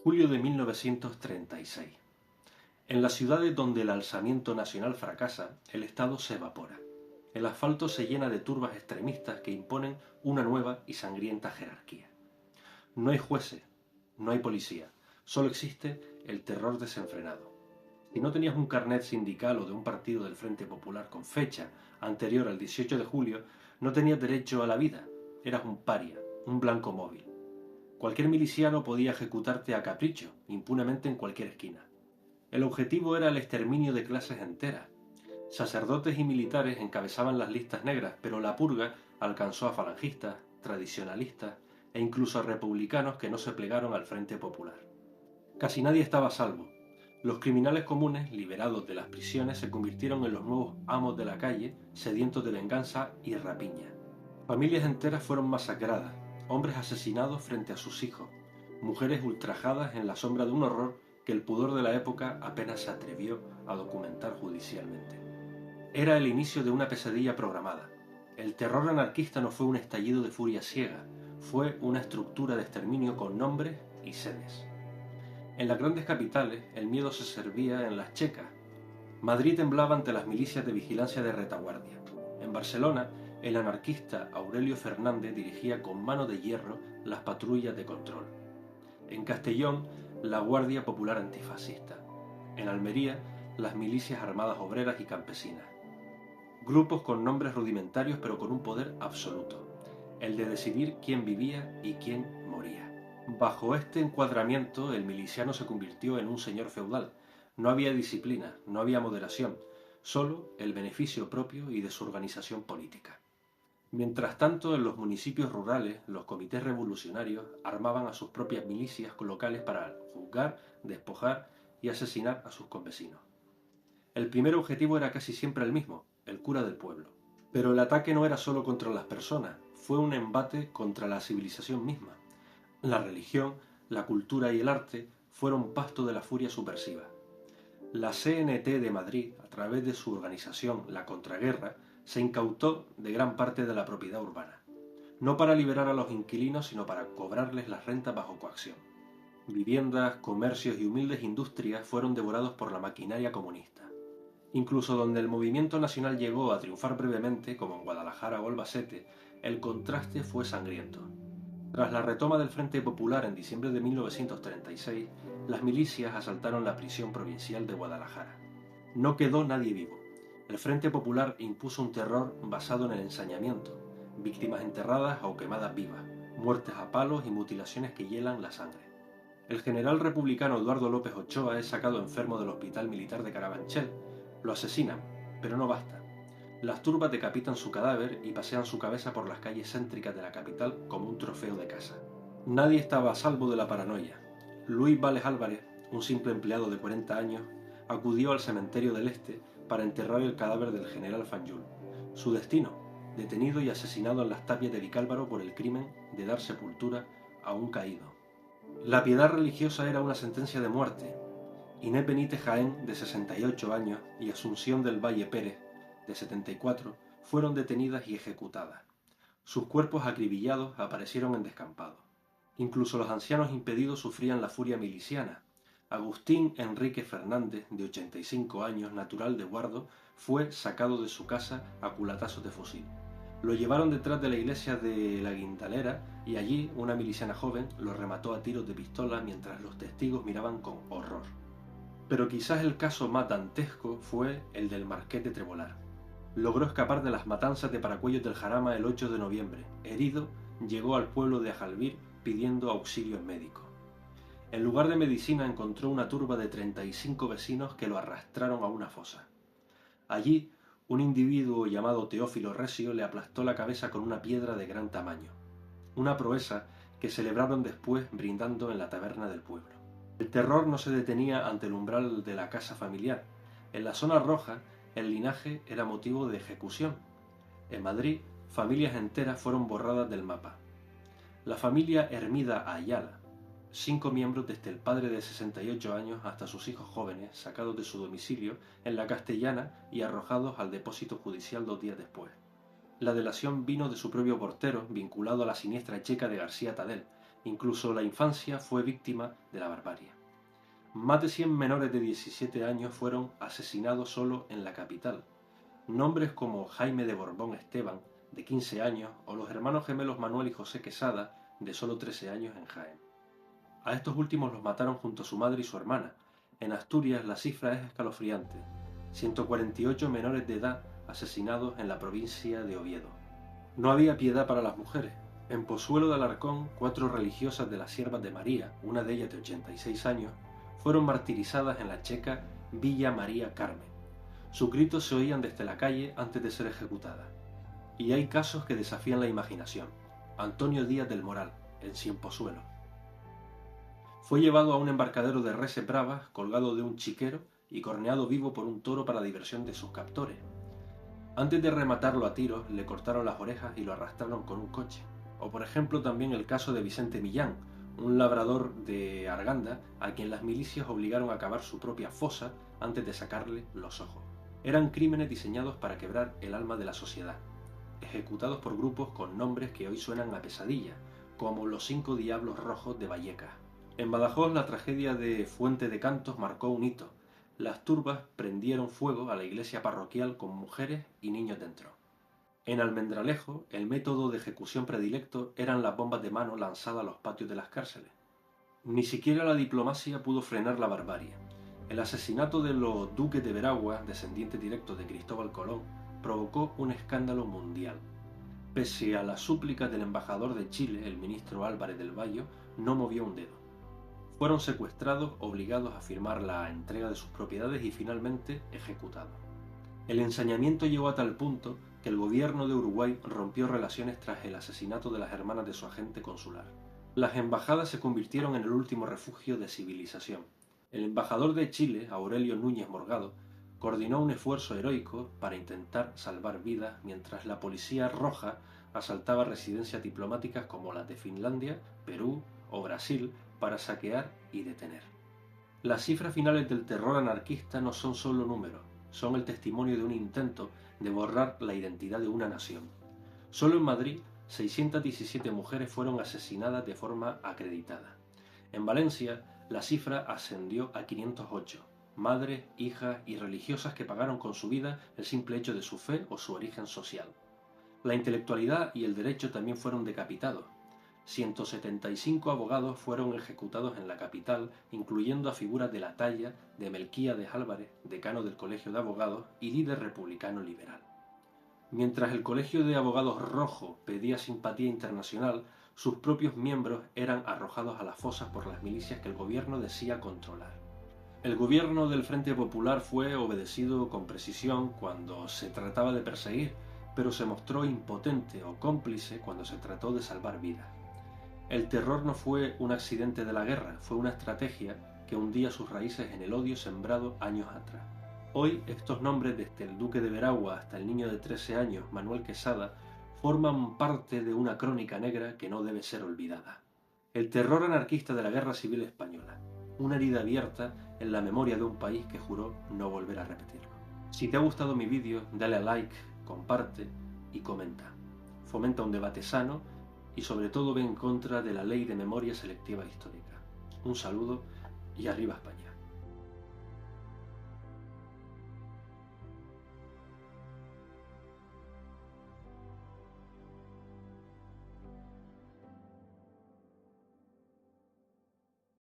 Julio de 1936. En las ciudades donde el alzamiento nacional fracasa, el Estado se evapora. El asfalto se llena de turbas extremistas que imponen una nueva y sangrienta jerarquía. No hay jueces, no hay policía, solo existe el terror desenfrenado. Si no tenías un carnet sindical o de un partido del Frente Popular con fecha anterior al 18 de julio, no tenías derecho a la vida, eras un paria, un blanco móvil. Cualquier miliciano podía ejecutarte a capricho, impunemente en cualquier esquina. El objetivo era el exterminio de clases enteras. Sacerdotes y militares encabezaban las listas negras, pero la purga alcanzó a falangistas, tradicionalistas e incluso a republicanos que no se plegaron al Frente Popular. Casi nadie estaba a salvo. Los criminales comunes, liberados de las prisiones, se convirtieron en los nuevos amos de la calle, sedientos de venganza y rapiña. Familias enteras fueron masacradas, hombres asesinados frente a sus hijos, mujeres ultrajadas en la sombra de un horror que el pudor de la época apenas se atrevió a documentar judicialmente. Era el inicio de una pesadilla programada. El terror anarquista no fue un estallido de furia ciega, fue una estructura de exterminio con nombres y sedes. En las grandes capitales, el miedo se servía en las checas. Madrid temblaba ante las milicias de vigilancia de retaguardia. En Barcelona, el anarquista Aurelio Fernández dirigía con mano de hierro las patrullas de control. En Castellón, la Guardia Popular Antifascista. En Almería, las milicias armadas obreras y campesinas. Grupos con nombres rudimentarios pero con un poder absoluto, el de decidir quién vivía y quién moría. Bajo este encuadramiento, el miliciano se convirtió en un señor feudal. No había disciplina, no había moderación, solo el beneficio propio y de su organización política. Mientras tanto, en los municipios rurales, los comités revolucionarios armaban a sus propias milicias locales para juzgar, despojar y asesinar a sus convecinos. El primer objetivo era casi siempre el mismo, el cura del pueblo. Pero el ataque no era solo contra las personas, fue un embate contra la civilización misma. La religión, la cultura y el arte fueron pasto de la furia subversiva. La CNT de Madrid, a través de su organización La Contraguerra, se incautó de gran parte de la propiedad urbana, no para liberar a los inquilinos, sino para cobrarles las rentas bajo coacción. Viviendas, comercios y humildes industrias fueron devorados por la maquinaria comunista. Incluso donde el movimiento nacional llegó a triunfar brevemente, como en Guadalajara o Albacete, el contraste fue sangriento. Tras la retoma del Frente Popular en diciembre de 1936, las milicias asaltaron la prisión provincial de Guadalajara. No quedó nadie vivo. El Frente Popular impuso un terror basado en el ensañamiento, víctimas enterradas o quemadas vivas, muertes a palos y mutilaciones que hielan la sangre. El general republicano Eduardo López Ochoa es sacado enfermo del Hospital Militar de Carabanchel. Lo asesinan, pero no basta. Las turbas decapitan su cadáver y pasean su cabeza por las calles céntricas de la capital como un trofeo de caza. Nadie estaba a salvo de la paranoia. Luis Vales Álvarez, un simple empleado de 40 años, acudió al cementerio del Este para enterrar el cadáver del general Fanjul. Su destino, detenido y asesinado en las tapias de Vicálvaro por el crimen de dar sepultura a un caído. La piedad religiosa era una sentencia de muerte. Inés Benítez Jaén, de 68 años, y Asunción del Valle Pérez, de 74, fueron detenidas y ejecutadas. Sus cuerpos acribillados aparecieron en descampado. Incluso los ancianos impedidos sufrían la furia miliciana. Agustín Enrique Fernández, de 85 años, natural de Guardo, fue sacado de su casa a culatazos de fusil. Lo llevaron detrás de la iglesia de la Guindalera y allí una miliciana joven lo remató a tiros de pistola mientras los testigos miraban con horror. Pero quizás el caso más dantesco fue el del Marqués de Trebolar. Logró escapar de las matanzas de Paracuellos del Jarama el 8 de noviembre. Herido, llegó al pueblo de Ajalbir pidiendo auxilio médico. En lugar de medicina encontró una turba de 35 vecinos que lo arrastraron a una fosa. Allí, un individuo llamado Teófilo Recio le aplastó la cabeza con una piedra de gran tamaño. Una proeza que celebraron después brindando en la taberna del pueblo. El terror no se detenía ante el umbral de la casa familiar. En la zona roja, el linaje era motivo de ejecución. En Madrid, familias enteras fueron borradas del mapa. La familia Hermida Ayala, 5 miembros desde el padre de 68 años hasta sus hijos jóvenes, sacados de su domicilio en la Castellana y arrojados al depósito judicial 2 días después. La delación vino de su propio portero, vinculado a la siniestra checa de García Tadel, Incluso la infancia fue víctima de la barbarie. Más de 100 menores de 17 años fueron asesinados solo en la capital. Nombres como Jaime de Borbón Esteban, de 15 años, o los hermanos gemelos Manuel y José Quesada, de solo 13 años en Jaén. A estos últimos los mataron junto a su madre y su hermana. En Asturias la cifra es escalofriante: 148 menores de edad asesinados en la provincia de Oviedo. No había piedad para las mujeres. En Pozuelo de Alarcón, 4 religiosas de las Siervas de María, una de ellas de 86 años, fueron martirizadas en la checa Villa María Carmen. Sus gritos se oían desde la calle antes de ser ejecutadas. Y hay casos que desafían la imaginación. Antonio Díaz del Moral, en Cienpozuelo. Fue llevado a un embarcadero de reses bravas, colgado de un chiquero y corneado vivo por un toro para diversión de sus captores. Antes de rematarlo a tiros, le cortaron las orejas y lo arrastraron con un coche. O por ejemplo también el caso de Vicente Millán, un labrador de Arganda a quien las milicias obligaron a cavar su propia fosa antes de sacarle los ojos. Eran crímenes diseñados para quebrar el alma de la sociedad, ejecutados por grupos con nombres que hoy suenan a pesadilla, como los 5 Diablos Rojos de Vallecas. En Badajoz la tragedia de Fuente de Cantos marcó un hito. Las turbas prendieron fuego a la iglesia parroquial con mujeres y niños dentro. En Almendralejo, el método de ejecución predilecto eran las bombas de mano lanzadas a los patios de las cárceles. Ni siquiera la diplomacia pudo frenar la barbarie. El asesinato de los duques de Veragua, descendientes directos de Cristóbal Colón, provocó un escándalo mundial. Pese a las súplicas del embajador de Chile, el ministro Álvarez del Valle, no movió un dedo. Fueron secuestrados, obligados a firmar la entrega de sus propiedades y finalmente ejecutados. El ensañamiento llegó a tal punto que el gobierno de Uruguay rompió relaciones tras el asesinato de las hermanas de su agente consular. Las embajadas se convirtieron en el último refugio de civilización. El embajador de Chile, Aurelio Núñez Morgado, coordinó un esfuerzo heroico para intentar salvar vidas mientras la policía roja asaltaba residencias diplomáticas como las de Finlandia, Perú o Brasil para saquear y detener. Las cifras finales del terror anarquista no son solo números, son el testimonio de un intento de borrar la identidad de una nación. Solo en Madrid, 617 mujeres fueron asesinadas de forma acreditada. En Valencia, la cifra ascendió a 508, madres, hijas y religiosas que pagaron con su vida el simple hecho de su fe o su origen social. La intelectualidad y el derecho también fueron decapitados. 175 abogados fueron ejecutados en la capital, incluyendo a figuras de la talla de Melquíades Álvarez, decano del Colegio de Abogados y líder republicano liberal. Mientras el Colegio de Abogados Rojo pedía simpatía internacional, sus propios miembros eran arrojados a las fosas por las milicias que el gobierno decía controlar. El gobierno del Frente Popular fue obedecido con precisión cuando se trataba de perseguir, pero se mostró impotente o cómplice cuando se trató de salvar vidas. El terror no fue un accidente de la guerra, fue una estrategia que hundía sus raíces en el odio sembrado años atrás. Hoy estos nombres, desde el duque de Veragua hasta el niño de 13 años, Manuel Quesada, forman parte de una crónica negra que no debe ser olvidada. El terror anarquista de la Guerra Civil Española, una herida abierta en la memoria de un país que juró no volver a repetirlo. Si te ha gustado mi vídeo, dale a like, comparte y comenta. Fomenta un debate sano y sobre todo ve en contra de la ley de memoria selectiva histórica. Un saludo y arriba España.